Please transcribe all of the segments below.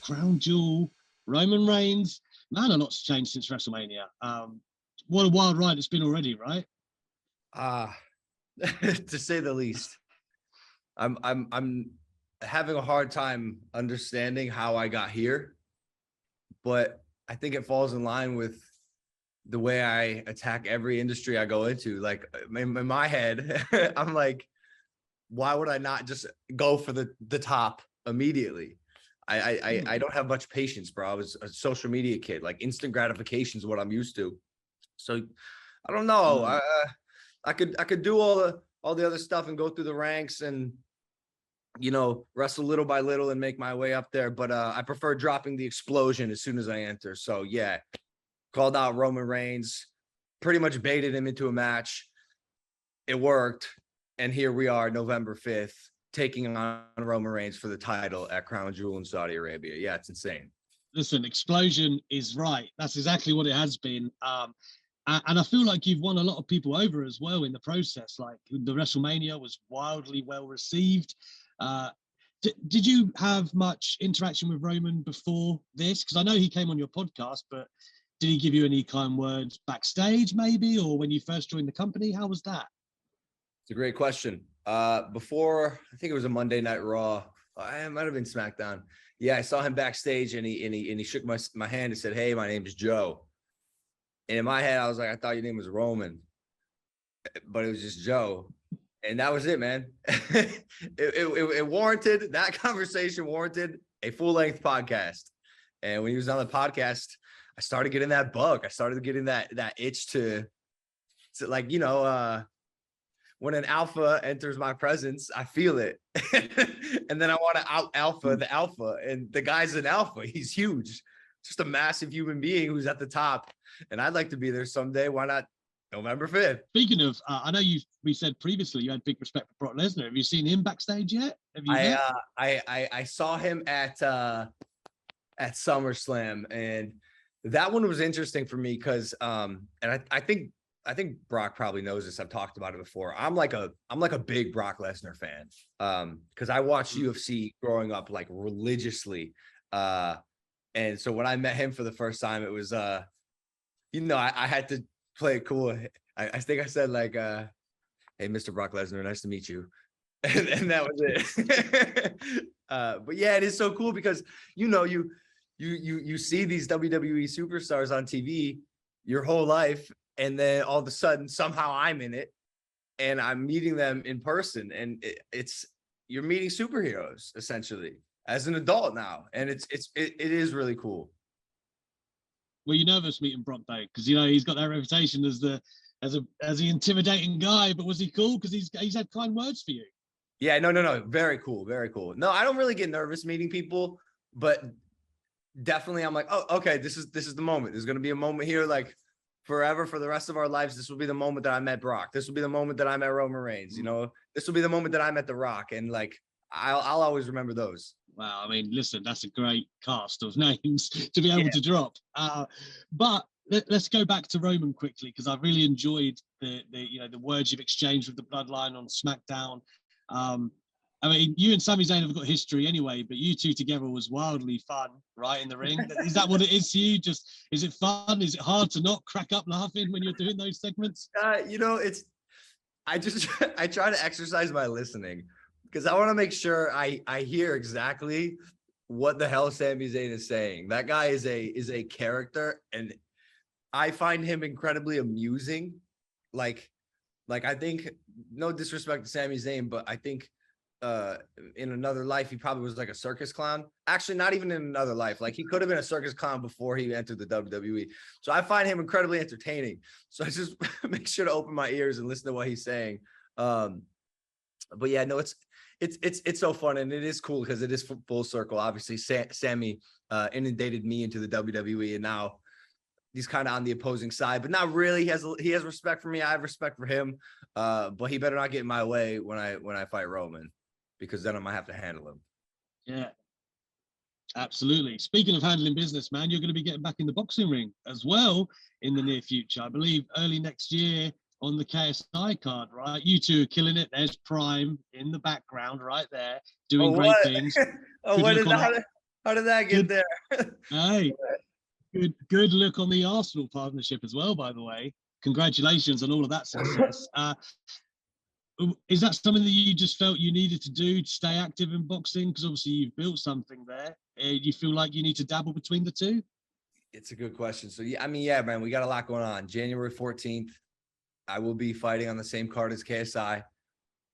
Crown Jewel, Roman Reigns. Man, a lot's changed since WrestleMania. What a wild ride it's been already, right? To say the least. I'm having a hard time understanding how I got here, but I think it falls in line with the way I attack every industry I go into. Like in my head, I'm like, why would I not just go for the top immediately? I don't have much patience, bro. I was a social media kid. Like instant gratification is what I'm used to. So I don't know. I could do all the other stuff and go through the ranks and, you know, wrestle little by little and make my way up there. But I prefer dropping the explosion as soon as I enter. So yeah, called out Roman Reigns, pretty much baited him into a match. It worked. And here we are, November 5th, taking on Roman Reigns for the title at Crown Jewel in Saudi Arabia. Yeah, it's insane. Listen, explosion is right. That's exactly what it has been. And I feel like you've won a lot of people over as well in the process. Like the WrestleMania was wildly well received. Did you have much interaction with Roman before this? Because I know he came on your podcast, but did he give you any kind words backstage maybe, or when you first joined the company? How was that? It's a great question. Before, I think it was a Monday Night Raw. It might have been SmackDown. Yeah, I saw him backstage and he shook my hand and said, "Hey, my name is Joe." And in my head, I was like, I thought your name was Roman, but it was just Joe. And that was it, man. It warranted, that conversation warranted a full-length podcast. And when he was on the podcast, I started getting that bug. I started getting that itch to like, you know, when an alpha enters my presence, I feel it. And then I want to out alpha the alpha. And the guy's an alpha. He's huge. Just a massive human being who's at the top. And I'd like to be there someday. Why not November 5th? Speaking of, I know we said previously you had big respect for Brock Lesnar. Have you seen him backstage yet? Have you I saw him at SummerSlam, and that one was interesting for me because and I think Brock probably knows this. I've talked about it before. I'm like a big Brock Lesnar fan because I watched UFC growing up like religiously. And so when I met him for the first time, it was you know, I had to play it cool. I think I said like, "Hey, Mr. Brock Lesnar, nice to meet you," and that was it. But yeah, it is so cool because you know you see these WWE superstars on TV your whole life, and then all of a sudden somehow I'm in it, and I'm meeting them in person, and you're meeting superheroes essentially as an adult now, and it is really cool. Were you nervous meeting Brock though? Because you know he's got that reputation as the intimidating guy, but was he cool? Because he's had kind words for you. Yeah, no, very cool, very cool. No, I don't really get nervous meeting people, but definitely I'm like, oh, okay, this is the moment. There's gonna be a moment here, like forever for the rest of our lives. This will be the moment that I met Brock. This will be the moment that I met Roman Reigns. You know, this will be the moment that I met The Rock, and like I'll always remember those. Wow, I mean, listen, that's a great cast of names to be able to drop. But let's go back to Roman quickly because I really enjoyed the words you've exchanged with the Bloodline on SmackDown. I mean, you and Sami Zayn have got history anyway, but you two together was wildly fun, right, in the ring. Is that what it is to you? Just, is it fun? Is it hard to not crack up laughing when you're doing those segments? You know, I try to exercise my listening because I want to make sure I hear exactly what the hell Sami Zayn is saying. That guy is a character, and I find him incredibly amusing. Like I think, no disrespect to Sami Zayn, but I think in another life he probably was like a circus clown. Actually, not even in another life. Like he could have been a circus clown before he entered the WWE. So I find him incredibly entertaining. So I just make sure to open my ears and listen to what he's saying. But yeah, no, it's so fun, and it is cool because it is full circle. Obviously, Sami inundated me into the WWE, and now he's kind of on the opposing side, but not really. He has respect for me. I have respect for him. But he better not get in my way when I fight Roman, because then I might have to handle him. Yeah, absolutely. Speaking of handling business, man, you're going to be getting back in the boxing ring as well in the near future. I believe early next year on the KSI card, right? You two are killing it. There's Prime in the background right there doing great things. What is that? How did that get there? Hey, good look on the Arsenal partnership as well, by the way. Congratulations on all of that success. Is that something that you just felt you needed to do to stay active in boxing? Because obviously you've built something there. You feel like you need to dabble between the two? It's a good question. So, yeah, I mean, yeah, man, we got a lot going on. January 14th, I will be fighting on the same card as KSI,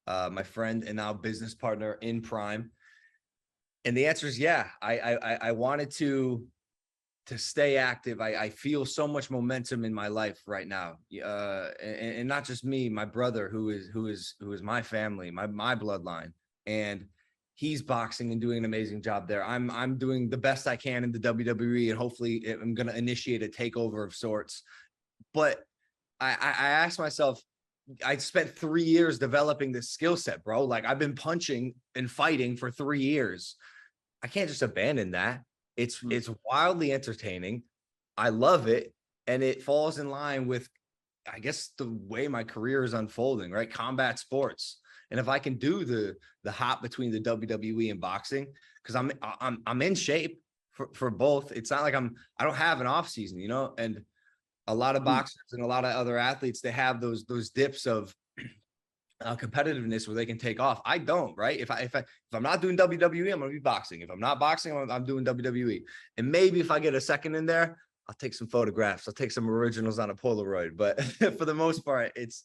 my friend and now business partner in Prime. And the answer is yeah. I wanted to stay active. I feel so much momentum in my life right now. And not just me, my brother, who is my family, my bloodline. And he's boxing and doing an amazing job there. I'm doing the best I can in the WWE, and hopefully I'm going to initiate a takeover of sorts. But I asked myself, I spent 3 years developing this skill set, bro. Like, I've been punching and fighting for 3 years. I can't just abandon that. It's wildly entertaining. I love it. And it falls in line with, I guess, the way my career is unfolding, right? Combat sports. And if I can do the hop between the WWE and boxing, because I'm in shape for both. It's not like I don't have an off season, you know. And a lot of boxers and a lot of other athletes, they have those dips of competitiveness where they can take off. I don't, right? If I'm not doing WWE, I'm gonna be boxing. If I'm not boxing, I'm doing WWE. And maybe if I get a second in there, I'll take some photographs. I'll take some originals on a Polaroid. But for the most part, it's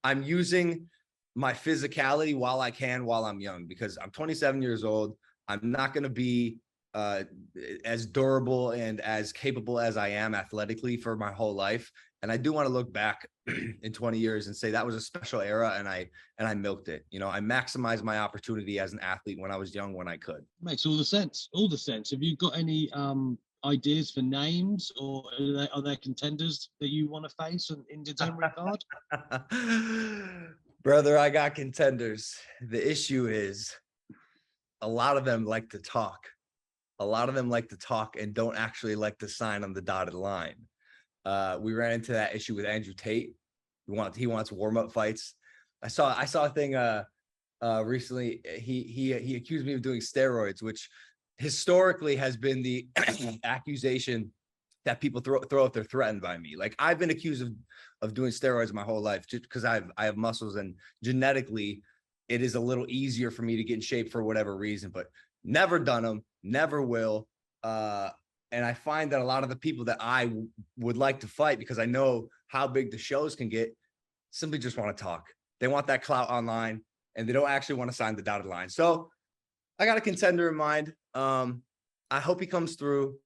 I'm using my physicality while I'm young, because I'm 27 years old. I'm not gonna be as durable and as capable as I am athletically for my whole life. And I do want to look back in 20 years and say that was a special era, and I milked it. You know, I maximized my opportunity as an athlete when I was young, when I could. Makes all the sense. All the sense. Have you got any ideas for names, or are there contenders that you want to face in the January card? Brother, I got contenders. The issue is a lot of them like to talk. A lot of them like to talk and don't actually like to sign on the dotted line. We ran into that issue with Andrew Tate. He wants warm-up fights. I saw a thing recently. He accused me of doing steroids, which historically has been the accusation that people throw if they're threatened by me. Like, I've been accused of doing steroids my whole life just because I have muscles, and genetically it is a little easier for me to get in shape for whatever reason, but never done them, never will. And I find that a lot of the people that I would like to fight, because I know how big the shows can get, simply just want to talk. They want that clout online, and they don't actually want to sign the dotted line. So I got a contender in mind. I hope he comes through.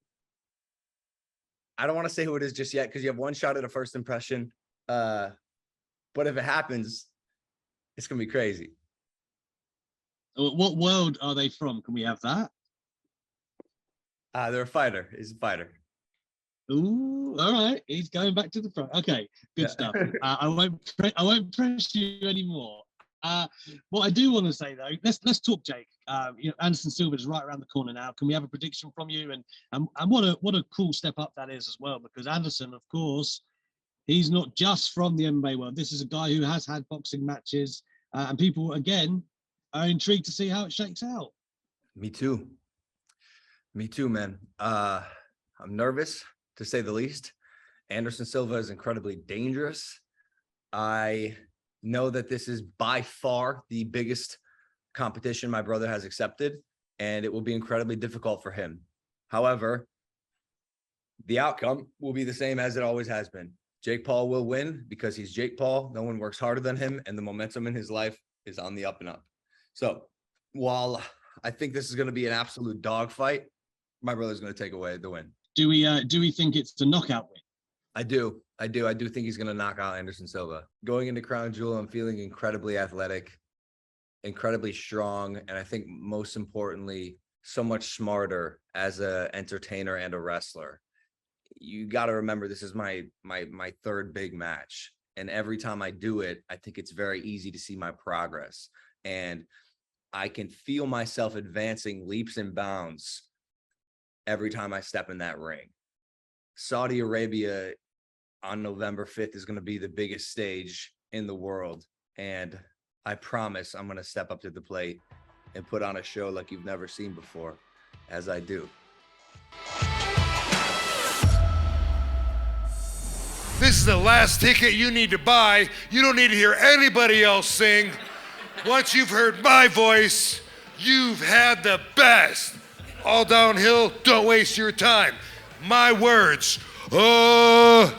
I don't want to say who it is just yet, because you have one shot at a first impression. But if it happens, it's going to be crazy. What world are they from? Can we have that? They're a fighter. He's a fighter. Ooh, all right. He's going back to the front. Okay, good stuff. I won't press you anymore. What I do want to say though, let's talk, Jake. Anderson Silva is right around the corner now. Can we have a prediction from you? And what a cool step up that is as well, because Anderson, of course, he's not just from the MMA world. This is a guy who has had boxing matches, and people again are intrigued to see how it shakes out. Me too, man. I'm nervous, to say the least. Anderson Silva is incredibly dangerous. I know that this is by far the biggest competition my brother has accepted, and it will be incredibly difficult for him. However, the outcome will be the same as it always has been. Jake Paul will win because he's Jake Paul. No one works harder than him, and the momentum in his life is on the up and up. So while I think this is going to be an absolute dogfight, my brother's going to take away the win. Do we think it's a knockout win? I do think he's going to knock out Anderson Silva. Going into Crown Jewel, I'm feeling incredibly athletic, incredibly strong, and I think most importantly, so much smarter as an entertainer and a wrestler. You got to remember, this is my third big match, and every time I do it, I think it's very easy to see my progress, and I can feel myself advancing leaps and bounds every time I step in that ring. Saudi Arabia on November 5th is going to be the biggest stage in the world, and I promise I'm going to step up to the plate and put on a show like you've never seen before. as I do. This is the last ticket you need to buy. You don't need to hear anybody else sing. Once you've heard my voice, you've had the best. All downhill, don't waste your time. My words. Oh.